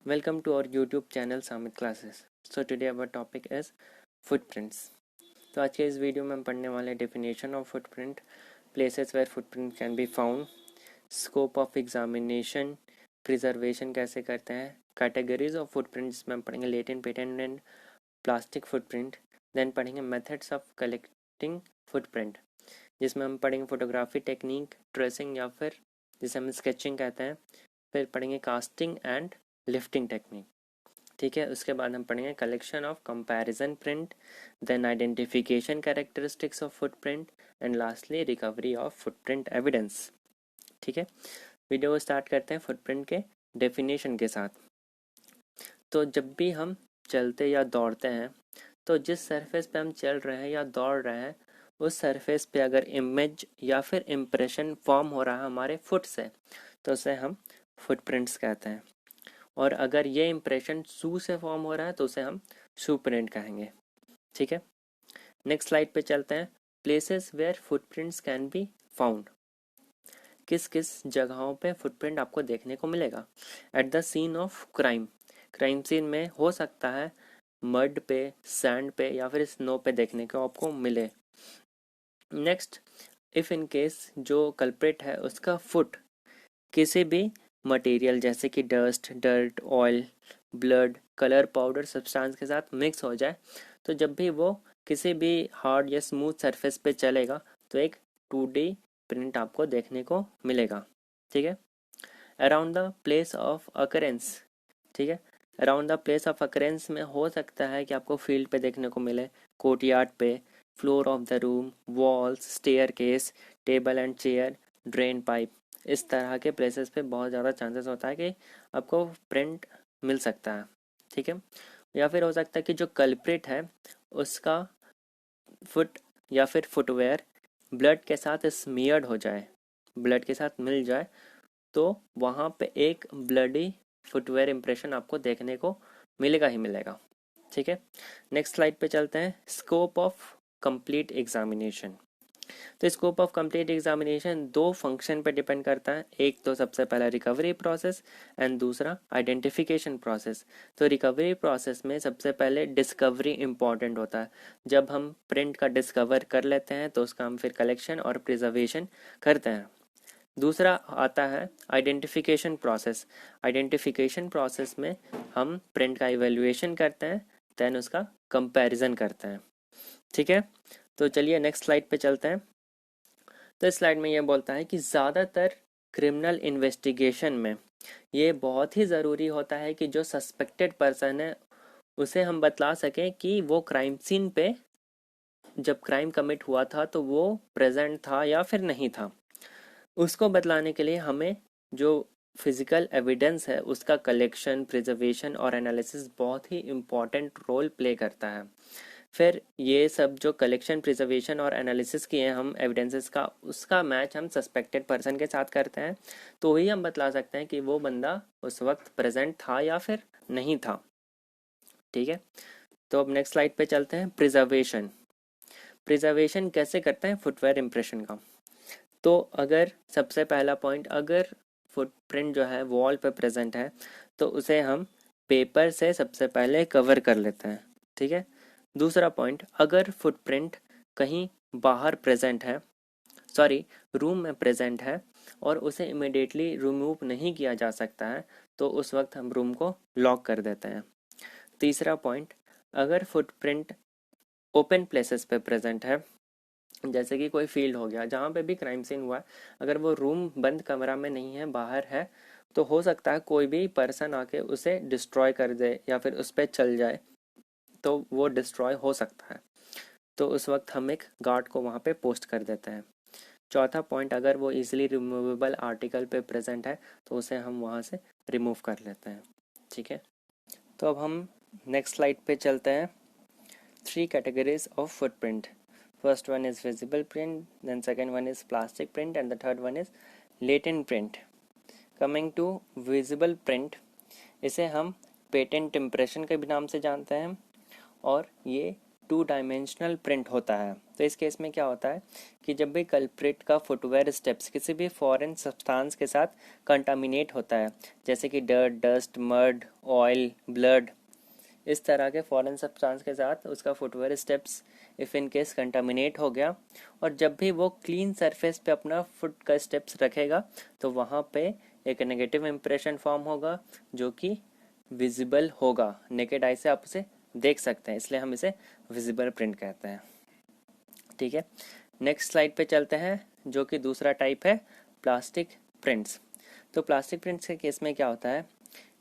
Welcome to our YouTube channel Samit Classes. So today our topic is footprints. तो आज के इस video में हम पढ़ने वाले definition of footprint, places where footprint can be found, scope of examination, preservation कैसे करते हैं, कैटेगरीज ऑफ फुटप्रिंट जिसमें हम पढ़ेंगे latent, patent and plastic footprint. Then पढ़ेंगे मेथड्स ऑफ कलेक्टिंग फुटप्रिंट जिसमें हम पढ़ेंगे फोटोग्राफी टेक्निक, ट्रेसिंग या फिर जिसे हम स्केचिंग कहते हैं। फिर पढ़ेंगे कास्टिंग एंड लिफ्टिंग टेक्निक। ठीक है, उसके बाद हम पढ़ेंगे collection of comparison print, then identification characteristics of footprint and lastly recovery of footprint evidence. ठीक है, वीडियो को स्टार्ट करते हैं फुटप्रिंट के डेफिनेशन के साथ। तो जब भी हम चलते या दौड़ते हैं तो जिस सरफेस पे हम चल रहे हैं या दौड़ रहे हैं उस सरफेस पे अगर इमेज या फिर इम्प्रेशन फॉर्म हो रहा है हमारे फुट से तो उसे हम फुटप्रिंट्स कहते हैं। और अगर ये इम्प्रेशन शू से फॉर्म हो रहा है तो उसे हम शू प्रिंट कहेंगे। ठीक है, नेक्स्ट स्लाइड पे चलते हैं। Places where footprints can be found, किस किस जगहों पे फुटप्रिंट आपको देखने को मिलेगा। At the scene of crime, crime scene में हो सकता है मड पे, सैंड पे या फिर स्नो पे देखने को आपको मिले। नेक्स्ट, इफ इन केस जो कल्प्रिट है उसका फुट किसी भी मटेरियल जैसे कि dust, dirt, oil, blood, colour powder substance के साथ मिक्स हो जाए तो जब भी वो किसी भी हार्ड या स्मूथ सरफेस पे चलेगा तो एक 2D प्रिंट आपको देखने को मिलेगा। ठीक है, around the place of occurrence. ठीक है, around the place of occurrence में हो सकता है कि आपको फील्ड पे देखने को मिले, कोर्टयार्ड पे, floor of the room, walls, staircase, table and chair, drain pipe. इस तरह के प्लेसेस पे बहुत ज़्यादा चांसेस होता है कि आपको प्रिंट मिल सकता है। ठीक है, या फिर हो सकता है कि जो कल्प्रिट है उसका फुट या फिर फुटवेयर ब्लड के साथ स्मियर्ड हो जाए, ब्लड के साथ मिल जाए तो वहाँ पे एक ब्लडी फुटवेयर इम्प्रेशन आपको देखने को मिलेगा ही मिलेगा। ठीक है, नेक्स्ट स्लाइड पे चलते हैं। Scope of complete examination. तो स्कोप ऑफ कंप्लीट एग्जामिनेशन दो फंक्शन पे डिपेंड करता है, एक तो सबसे पहला रिकवरी प्रोसेस एंड दूसरा आइडेंटिफिकेशन प्रोसेस। तो रिकवरी प्रोसेस में सबसे पहले डिस्कवरी इम्पॉर्टेंट होता है। जब हम प्रिंट का डिस्कवर कर लेते हैं तो उसका हम फिर कलेक्शन और प्रिजर्वेशन करते हैं। दूसरा आता है आइडेंटिफिकेशन प्रोसेस। आइडेंटिफिकेशन प्रोसेस में हम प्रिंट का इवेल्युएशन करते हैं, देन उसका कंपैरिजन करते हैं। ठीक है, तो चलिए नेक्स्ट स्लाइड पे चलते हैं। तो इस स्लाइड में ये बोलता है कि ज़्यादातर क्रिमिनल इन्वेस्टिगेशन में ये बहुत ही ज़रूरी होता है कि जो सस्पेक्टेड पर्सन है उसे हम बतला सकें कि वो क्राइम सीन पे जब क्राइम कमिट हुआ था तो वो प्रेजेंट था या फिर नहीं था। उसको बतलाने के लिए हमें जो फिजिकल एविडेंस है उसका कलेक्शन, प्रिजर्वेशन और एनालिसिस बहुत ही इम्पॉर्टेंट रोल प्ले करता है। फिर ये सब जो कलेक्शन, प्रिजर्वेशन और एनालिसिस किए हैं हम एविडेंसेस का, उसका मैच हम सस्पेक्टेड पर्सन के साथ करते हैं तो वही हम बतला सकते हैं कि वो बंदा उस वक्त प्रेजेंट था या फिर नहीं था। ठीक है, तो अब नेक्स्ट स्लाइड पे चलते हैं। प्रिजर्वेशन, प्रिजर्वेशन कैसे करते हैं फुटवेयर इम्प्रेशन का। तो अगर सबसे पहला पॉइंट, अगर फुटप्रिंट जो है वॉल पे प्रेजेंट है तो उसे हम पेपर से सबसे पहले कवर कर लेते हैं। ठीक है, दूसरा पॉइंट, अगर फुटप्रिंट कहीं बाहर प्रेजेंट है, सॉरी रूम में प्रेजेंट है और उसे इमिडिएटली रिमूव नहीं किया जा सकता है तो उस वक्त हम रूम को लॉक कर देते हैं। तीसरा पॉइंट, अगर फुटप्रिंट ओपन प्लेसेस पे प्रेजेंट है, जैसे कि कोई फील्ड हो गया जहाँ पे भी क्राइम सीन हुआ है, अगर वो रूम बंद कमरा में नहीं है, बाहर है, तो हो सकता है कोई भी पर्सन आके उसे डिस्ट्रॉय कर दे या फिर उस पर चल जाए तो वो डिस्ट्रॉय हो सकता है। तो उस वक्त हम एक गार्ड को वहाँ पे पोस्ट कर देते हैं। चौथा पॉइंट, अगर वो इजीली रिमूवेबल आर्टिकल पे प्रेजेंट है तो उसे हम वहाँ से रिमूव कर लेते हैं। ठीक है, तो अब हम नेक्स्ट स्लाइड पे चलते हैं। 3 categories of footprint. First one is visible print, then second one is plastic print and the third one is latent print. Coming to visible print, इसे हम पेटेंट इम्प्रेशन के भी नाम से जानते हैं और ये टू डायमेंशनल प्रिंट होता है। तो इस केस में क्या होता है कि जब भी कल्प्रिट का फुटवेयर स्टेप्स किसी भी फॉरेन सब्सटेंस के साथ कंटामिनेट होता है, जैसे कि dirt, dust, mud, oil, blood, इस तरह के फॉरेन सब्सटेंस के साथ उसका footwear steps if in case contaminate हो गया, और जब भी वो क्लीन सरफेस पे अपना फुट का स्टेप्स रखेगा तो वहाँ पे एक नेगेटिव इम्प्रेशन फॉर्म होगा जो कि विजिबल होगा, नेकेड आई से आप उसे देख सकते हैं, इसलिए हम इसे विजिबल प्रिंट कहते हैं। ठीक है, नेक्स्ट स्लाइड पे चलते हैं, जो कि दूसरा टाइप है प्लास्टिक प्रिंट्स। तो प्लास्टिक प्रिंट्स के केस में क्या होता है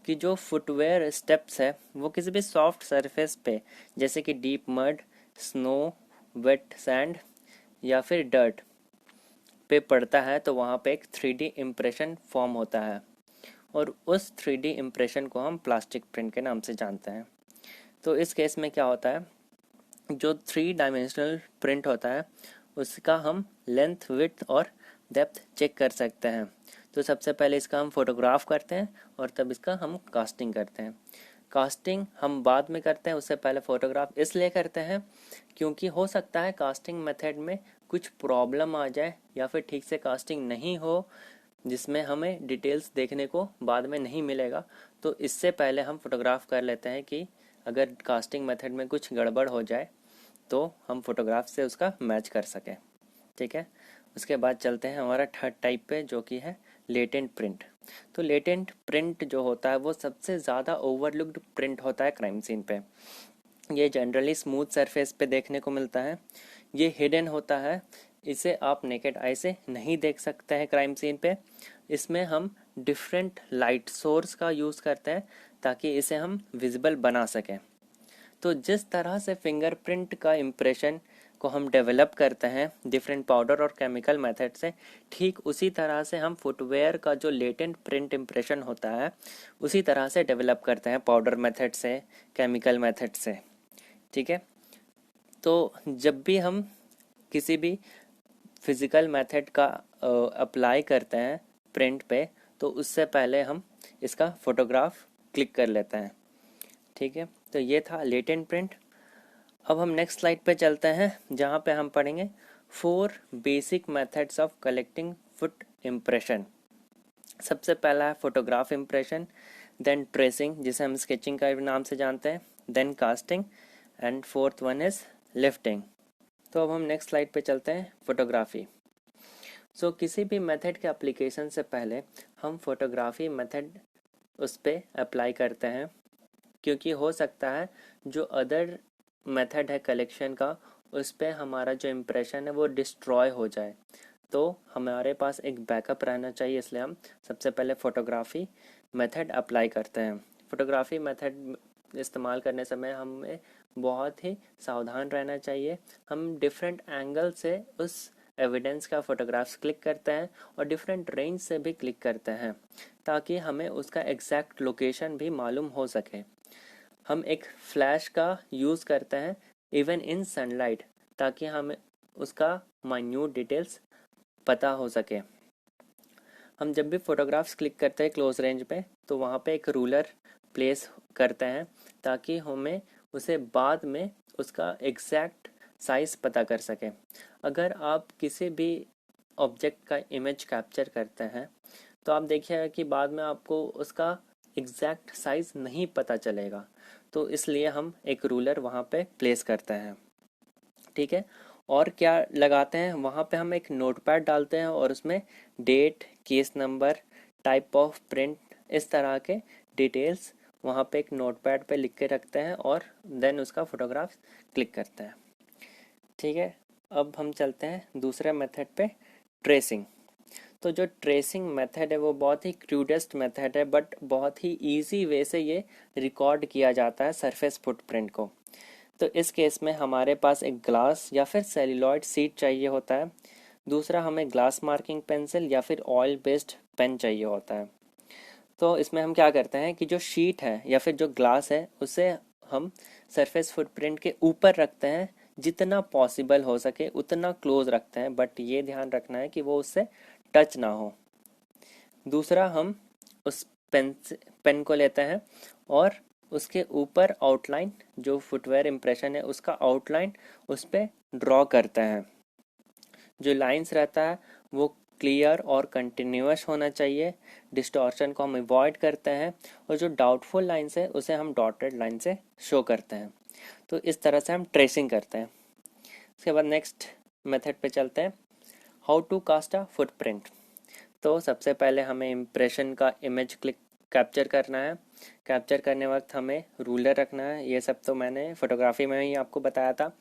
कि जो फुटवेयर स्टेप्स है वो किसी भी सॉफ्ट सरफेस पे, जैसे कि deep mud, snow, wet sand या फिर डर्ट पे पड़ता है, तो वहाँ पे एक 3D इम्प्रेशन फॉर्म होता है, और उस 3D इम्प्रेशन को हम प्लास्टिक प्रिंट के नाम से जानते हैं। तो इस केस में क्या होता है, जो 3 डायमेंशनल प्रिंट होता है उसका हम लेंथ, विड्थ और डेप्थ चेक कर सकते हैं। तो सबसे पहले इसका हम फोटोग्राफ करते हैं और तब इसका हम कास्टिंग करते हैं। कास्टिंग हम बाद में करते हैं, उससे पहले फोटोग्राफ इसलिए करते हैं क्योंकि हो सकता है कास्टिंग मेथड में कुछ प्रॉब्लम आ जाए या फिर ठीक से कास्टिंग नहीं हो, जिसमें हमें डिटेल्स देखने को बाद में नहीं मिलेगा। तो इससे पहले हम फोटोग्राफ कर लेते हैं कि अगर कास्टिंग मेथड में कुछ गड़बड़ हो जाए तो हम फोटोग्राफ से उसका मैच कर सकें। ठीक है, उसके बाद चलते हैं हमारा थर्ड टाइप पे, जो कि है लेटेंट प्रिंट। तो लेटेंट प्रिंट जो होता है वो सबसे ज़्यादा ओवरलुक्ड प्रिंट होता है क्राइम सीन पे। ये जनरली स्मूथ सरफेस पे देखने को मिलता है, ये हिडन होता है, इसे आप नेकेड आई से नहीं देख सकते हैं क्राइम सीन पे। इसमें हम डिफरेंट लाइट सोर्स का यूज़ करते हैं ताकि इसे हम विजिबल बना सकें। तो जिस तरह से फिंगरप्रिंट का इम्प्रेशन को हम डेवलप करते हैं डिफरेंट पाउडर और केमिकल मेथड से, ठीक उसी तरह से हम फुटवेयर का जो लेटेंट प्रिंट इम्प्रेशन होता है उसी तरह से डेवलप करते हैं पाउडर मेथड से, केमिकल मेथड से। ठीक है, तो जब भी हम किसी भी फिज़िकल मेथड का अप्लाई करते हैं प्रिंट पे, तो उससे पहले हम इसका फोटोग्राफ क्लिक कर लेते हैं। ठीक है, तो ये था लेटेंट प्रिंट। अब हम नेक्स्ट स्लाइड पे चलते हैं, जहाँ पे हम पढ़ेंगे 4 basic methods of collecting foot impression. सबसे पहला है फोटोग्राफ इम्प्रेशन, देन ट्रेसिंग जिसे हम स्केचिंग का नाम से जानते हैं, then casting, and fourth one is lifting. तो अब हम नेक्स्ट स्लाइड पे चलते हैं, फोटोग्राफी। सो किसी भी मेथड के एप्लीकेशन से पहले हम फोटोग्राफी मेथड उस पर अप्लाई करते हैं, क्योंकि हो सकता है जो अदर मेथड है कलेक्शन का उस पर हमारा जो इम्प्रेशन है वो डिस्ट्रॉय हो जाए, तो हमारे पास एक बैकअप रहना चाहिए, इसलिए हम सबसे पहले फ़ोटोग्राफी मेथड अप्लाई करते हैं। फ़ोटोग्राफी मेथड इस्तेमाल करने समय हमें बहुत ही सावधान रहना चाहिए। हम डिफरेंट एंगल से उस एविडेंस का फ़ोटोग्राफ्स क्लिक करते हैं और डिफरेंट रेंज से भी क्लिक करते हैं, ताकि हमें उसका एग्जैक्ट लोकेशन भी मालूम हो सके। हम एक फ्लैश का यूज़ करते हैं इवन इन सनलाइट, ताकि हमें उसका माइन्यूट डिटेल्स पता हो सके। हम जब भी फोटोग्राफ्स क्लिक करते हैं क्लोज रेंज पे, तो वहाँ पे एक रूलर प्लेस करते हैं ताकि हमें उसे बाद में उसका एग्जैक्ट साइज़ पता कर सके। अगर आप किसी भी ऑब्जेक्ट का इमेज कैप्चर करते हैं तो आप देखिएगा कि बाद में आपको उसका एग्जैक्ट साइज़ नहीं पता चलेगा, तो इसलिए हम एक रूलर वहाँ पे प्लेस करते हैं। ठीक है, और क्या लगाते हैं वहाँ पे, हम एक नोटपैड डालते हैं और उसमें date, case number, type of print, इस तरह के डिटेल्स वहाँ पे एक नोटपैड पे लिख के रखते हैं और देन उसका फोटोग्राफ क्लिक करते हैं। ठीक है, अब हम चलते हैं दूसरे मेथड पे, ट्रेसिंग। तो जो ट्रेसिंग मेथड है वो बहुत ही क्रूडेस्ट मेथड है, बट बहुत ही इजी वे से ये रिकॉर्ड किया जाता है सरफेस फुटप्रिंट को। तो इस केस में हमारे पास एक ग्लास या फिर सेल्यूलॉइड शीट चाहिए होता है, दूसरा हमें ग्लास मार्किंग पेंसिल या फिर ऑयल बेस्ड पेन चाहिए होता है। तो इसमें हम क्या करते हैं कि जो शीट है या फिर जो ग्लास है उसे हम सरफेस फुटप्रिंट के ऊपर रखते हैं, जितना पॉसिबल हो सके उतना क्लोज रखते हैं, बट ये ध्यान रखना है कि वो उससे टच ना हो। दूसरा हम उस पेन को लेते हैं और उसके ऊपर आउटलाइन, जो फुटवेयर इम्प्रेशन है उसका आउटलाइन उस पर ड्रॉ करते हैं। जो लाइंस रहता है वो क्लियर और कंटिन्यूअस होना चाहिए, डिस्टॉर्शन को हम अवॉइड करते हैं, और जो डाउटफुल लाइंस है उसे हम डॉटेड लाइन से शो करते हैं। तो इस तरह से हम ट्रेसिंग करते हैं। उसके बाद नेक्स्ट मेथड पे चलते हैं, how to cast a footprint. तो सबसे पहले हमें इम्प्रेशन का इमेज क्लिक कैप्चर करना है। कैप्चर करने वक्त हमें रूलर रखना है, ये सब तो मैंने फोटोग्राफी में ही आपको बताया था।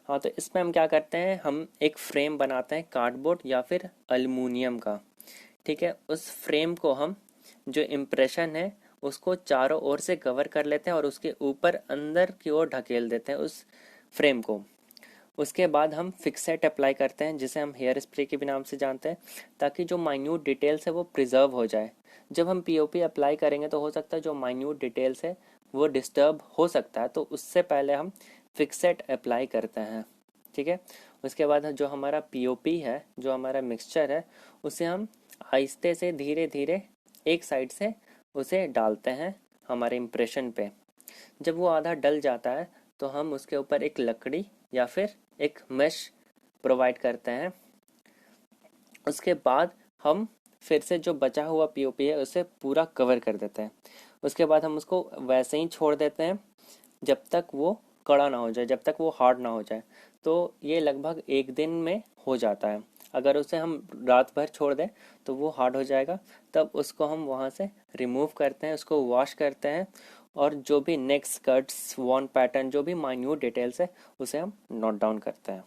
हाँ, तो इसमें हम क्या करते हैं, हम एक फ्रेम बनाते हैं कार्डबोर्ड या फिर अल्युमिनियम का। ठीक है, उस फ्रेम को हम, जो इम्प्रेशन है उसको चारों ओर से कवर कर लेते हैं और उसके ऊपर अंदर की ओर ढकेल देते हैं उस फ्रेम को। उसके बाद हम फिक्सेट अप्लाई करते हैं, जिसे हम हेयर स्प्रे के भी नाम से जानते हैं, ताकि जो माइन्यूट डिटेल्स है वो प्रिजर्व हो जाए। जब हम पीओपी अप्लाई करेंगे तो हो सकता है जो माइन्यूट डिटेल्स है वो डिस्टर्ब हो सकता है, तो उससे पहले हम फिक्सेट अप्लाई करते हैं। ठीक है, उसके बाद जो हमारा पीओपी है, जो हमारा मिक्सचर है, उसे हम आहिस्ते से धीरे धीरे एक साइड से उसे डालते हैं हमारे इम्प्रेशन पे। जब वो आधा डल जाता है तो हम उसके ऊपर एक लकड़ी या फिर एक मेश प्रोवाइड करते हैं। उसके बाद हम फिर से जो बचा हुआ पीओपी है उसे पूरा कवर कर देते हैं। उसके बाद हम उसको वैसे ही छोड़ देते हैं जब तक वो कड़ा ना हो जाए, जब तक वो हार्ड ना हो जाए। तो ये लगभग एक दिन में हो जाता है। अगर उसे हम रात भर छोड़ दें तो वो हार्ड हो जाएगा। तब उसको हम वहाँ से रिमूव करते हैं, उसको वॉश करते हैं, और जो भी नेक्स्ट कट्स, वॉन पैटर्न, जो भी माइन्यूट डिटेल्स है उसे हम नोट डाउन करते हैं।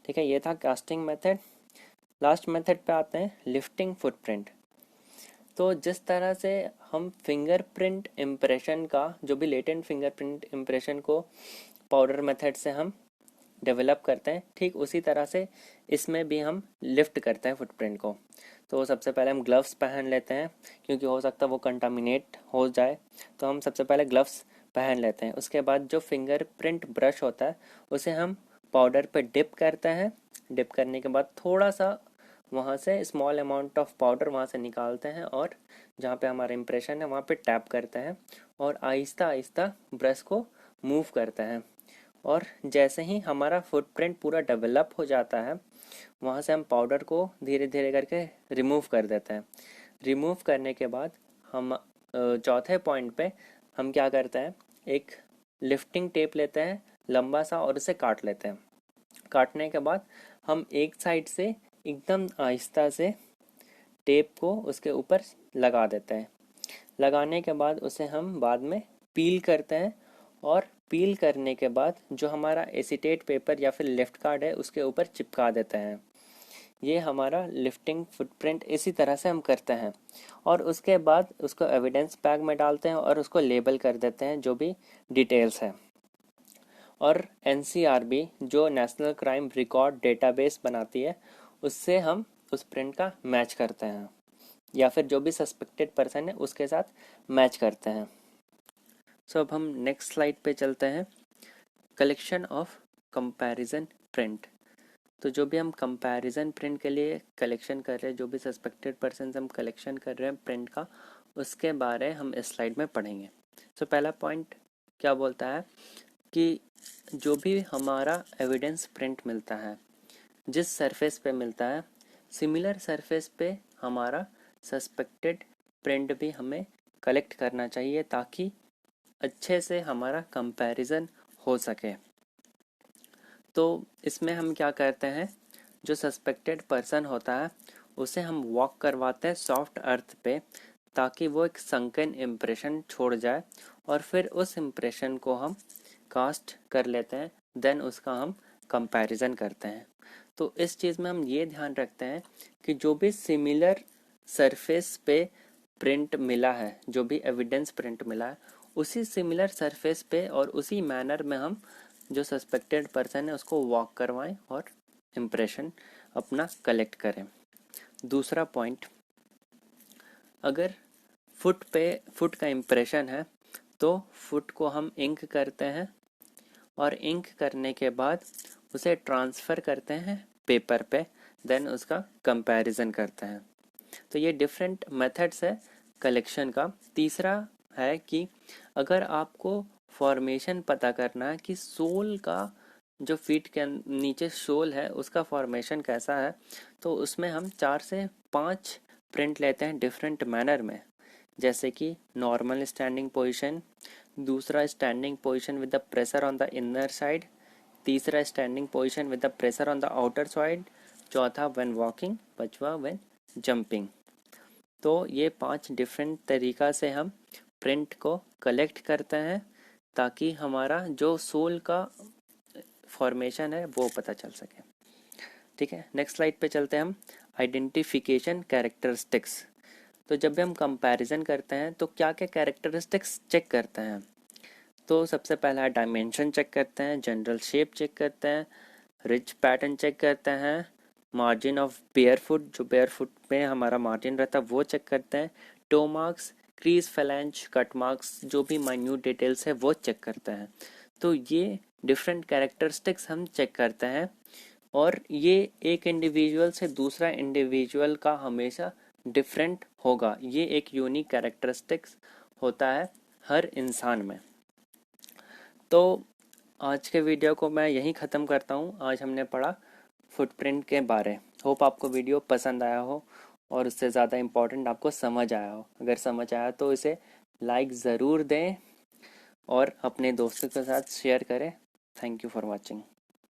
ठीक है, ये था कास्टिंग मेथड। लास्ट मेथड पे आते हैं, लिफ्टिंग फुटप्रिंट। तो जिस तरह से हम फिंगरप्रिंट इम्प्रेशन का, जो भी लेटेंट फिंगरप्रिंट इम्प्रेशन को पाउडर मेथड से हम डेवलप करते हैं, ठीक उसी तरह से इसमें भी हम लिफ्ट करते हैं फुटप्रिंट को। तो सबसे पहले हम ग्लव्स पहन लेते हैं, क्योंकि हो सकता है वो कंटामिनेट हो जाए, तो हम सबसे पहले ग्लव्स पहन लेते हैं। उसके बाद जो फिंगरप्रिंट ब्रश होता है उसे हम पाउडर पे डिप करते हैं। डिप करने के बाद थोड़ा सा वहाँ से स्मॉल अमाउंट ऑफ पाउडर वहाँ से निकालते हैं, और जहाँ पे हमारा इम्प्रेशन है वहाँ पे टैप करते हैं, और आहिस्ता आहिस्ता ब्रश को मूव करते हैं। और जैसे ही हमारा फुटप्रिंट पूरा डेवलप हो जाता है, वहाँ से हम पाउडर को धीरे धीरे करके रिमूव कर देते हैं। रिमूव करने के बाद हम चौथे पॉइंट पे हम क्या करते हैं, एक लिफ्टिंग टेप लेते हैं लंबा सा, और उसे काट लेते हैं। काटने के बाद हम एक साइड से एकदम आहिस्ता से टेप को उसके ऊपर लगा देते हैं। लगाने के बाद उसे हम बाद में पील करते हैं, और पील करने के बाद जो हमारा एसीटेट पेपर या फिर लिफ्ट कार्ड है उसके ऊपर चिपका देते हैं। ये हमारा लिफ्टिंग फुटप्रिंट इसी तरह से हम करते हैं, और उसके बाद उसको एविडेंस बैग में डालते हैं और उसको लेबल कर देते हैं जो भी डिटेल्स है। और एनसीआरबी, जो नेशनल क्राइम रिकॉर्ड डेटाबेस बनाती है, उससे हम उस प्रिंट का मैच करते हैं, या फिर जो भी सस्पेक्टेड पर्सन है उसके साथ मैच करते हैं। सो अब हम नेक्स्ट स्लाइड पे चलते हैं, कलेक्शन ऑफ कंपैरिजन प्रिंट। तो जो भी हम कंपैरिजन प्रिंट के लिए कलेक्शन कर रहे हैं, जो भी सस्पेक्टेड पर्सन हम कलेक्शन कर रहे हैं प्रिंट का, उसके बारे हम इस स्लाइड में पढ़ेंगे। सो पहला पॉइंट क्या बोलता है कि जो भी हमारा एविडेंस प्रिंट मिलता है, जिस सरफेस पे मिलता है, सिमिलर सरफेस पे हमारा सस्पेक्टेड प्रिंट भी हमें कलेक्ट करना चाहिए, ताकि अच्छे से हमारा कंपैरिजन हो सके। तो इसमें हम क्या करते हैं, जो सस्पेक्टेड पर्सन होता है उसे हम वॉक करवाते हैं सॉफ्ट अर्थ पे, ताकि वो एक संकन इम्प्रेशन छोड़ जाए, और फिर उस इम्प्रेशन को हम कास्ट कर लेते हैं। देन उसका हम कंपैरिजन करते हैं। तो इस चीज़ में हम ये ध्यान रखते हैं कि जो भी सिमिलर सरफेस पे प्रिंट मिला है, जो भी एविडेंस प्रिंट मिला है, उसी सिमिलर सरफेस पे और उसी मैनर में हम जो सस्पेक्टेड पर्सन है उसको वॉक करवाएं और इम्प्रेशन अपना कलेक्ट करें। दूसरा पॉइंट, अगर फुट का इम्प्रेशन है तो फुट को हम इंक करते हैं, और इंक करने के बाद उसे ट्रांसफ़र करते हैं पेपर पे, देन उसका कंपैरिजन करते हैं। तो ये डिफरेंट मेथड्स है कलेक्शन का। तीसरा है कि अगर आपको फॉर्मेशन पता करना है कि सोल का जो फीट के नीचे सोल है उसका फॉर्मेशन कैसा है, तो उसमें हम 4 से 5 प्रिंट लेते हैं डिफरेंट मैनर में। जैसे कि नॉर्मल स्टैंडिंग पोजीशन, दूसरा standing position with the pressure on the inner side, तीसरा standing position with the pressure on the outer side, चौथा व्हेन वॉकिंग, पांचवा व्हेन जंपिंग। तो ये 5 डिफरेंट तरीका से हम प्रिंट को कलेक्ट करते हैं ताकि हमारा जो सोल का फॉर्मेशन है वो पता चल सके। ठीक है, नेक्स्ट स्लाइड पे चलते हैं हम। Identification characteristics. तो जब भी हम कंपैरिजन करते हैं तो क्या क्या कैरेक्टरिस्टिक्स चेक करते हैं, तो सबसे पहला डायमेंशन चेक करते हैं, जनरल शेप चेक करते हैं, रिच पैटर्न चेक करते हैं, मार्जिन ऑफ बेयर फुट, जो बेयर फुट में हमारा मार्जिन रहता है वो चेक करते हैं, toe marks, crease, phalanges, cut marks, जो भी माइन्यूट डिटेल्स है वो चेक करते हैं। तो ये डिफरेंट कैरेक्टरिस्टिक्स हम चेक करते हैं और ये एक इंडिविजुअल से दूसरा इंडिविजुअल का हमेशा डिफरेंट होगा। ये एक यूनिक कैरेक्टरिस्टिक्स होता है हर इंसान में। तो आज के वीडियो को मैं यहीं ख़त्म करता हूँ। आज हमने पढ़ा फुटप्रिंट के बारे। होप आपको वीडियो पसंद आया हो और उससे ज़्यादा इम्पोर्टेंट आपको समझ आया हो। अगर समझ आया तो इसे लाइक ज़रूर दें और अपने दोस्तों के साथ शेयर करें। Thank you for watching.